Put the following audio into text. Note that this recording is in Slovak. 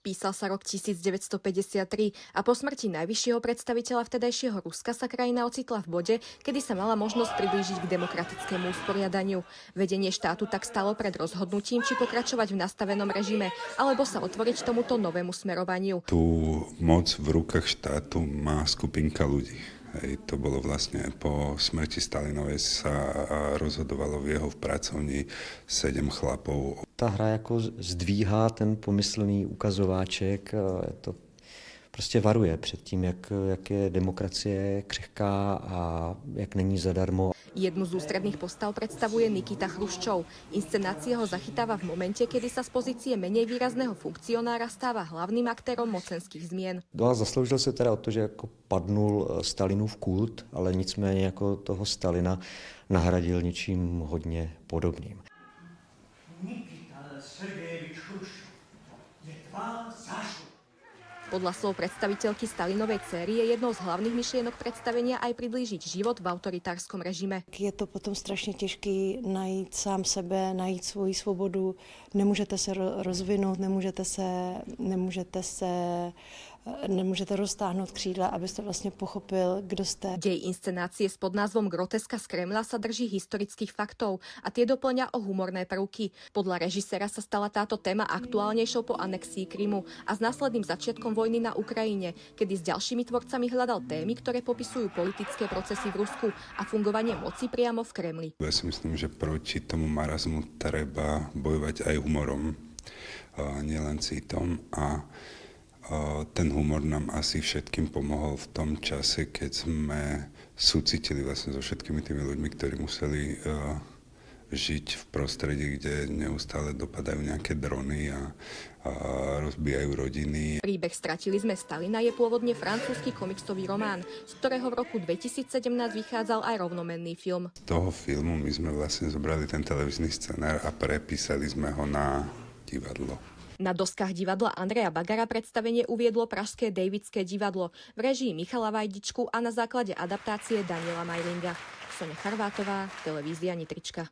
Písal sa rok 1953 a po smrti najvyššieho predstaviteľa vtedajšieho Ruska sa krajina ocitla v bode, kedy sa mala možnosť priblížiť k demokratickému usporiadaniu. Vedenie štátu tak stalo pred rozhodnutím, či pokračovať v nastavenom režime, alebo sa otvoriť tomuto novému smerovaniu. Tú moc v rukách štátu má skupinka ľudí. Hej, to bolo vlastne po smrti Stalinovej sa rozhodovalo v jeho pracovni 7 chlapov. Ta hra jako zdvíhá ten pomyslný ukazováček, to prostě varuje před tím, jak je demokracie křehká a jak není zadarmo. Jednu z ústredných postav predstavuje Nikita Chruščov. Inscenácia ho zachytáva v momente, kedy sa z pozície menej výrazného funkcionára stáva hlavným aktérom mocenských zmien. No a zasloužil se teda o to, že jako padnul Stalinův kult, ale nicméně jako toho Stalina nahradil něčím hodně podobným. Nikita Sergejevič Chruščov je tvár zášup. Podľa slov predstaviteľky Stalinovej céry je jednou z hlavných myšlienok predstavenia aj priblížiť život v autoritárskom režime. Je to potom strašně těžký najít sám sebe, najít svoji svobodu. Nemůžete se rozvinout, nemůžete roztáhnout křídla, abyste vlastně pochopil, kdo jste. Dej inscenácie s podnázvom Groteska z Kremla sa drží historických faktov a tie doplňa o humorné prvky. Podľa režiséra sa stala táto téma aktuálnejšou po anexii Krymu a s následným začiatkom vojny na Ukrajine, kedy s ďalšími tvorcami hľadal témy, ktoré popisujú politické procesy v Rusku a fungovanie moci priamo v Kremli. Ja si myslím, že proti tomu marazmu treba bojovať aj humorom, nielen citom, a ten humor nám asi všetkým pomohol v tom čase, keď sme súcitili vlastne so všetkými tými ľuďmi, ktorí museli žiť v prostredí, kde neustále dopadajú nejaké drony a rozbijajú rodiny. Príbeh Stratili sme Stalina je pôvodne francúzsky komiksový román, z ktorého v roku 2017 vychádzal aj rovnomenný film. Z toho filmu my sme vlastne zobrali ten televízny scenár a prepísali sme ho na divadlo. Na doskách divadla Andreja Bagara predstavenie uviedlo pražské Davidské divadlo v réžii Michala Vajdičku a na základe adaptácie Daniela Majlinga. Soňa Charvátová, televízia Nitrička.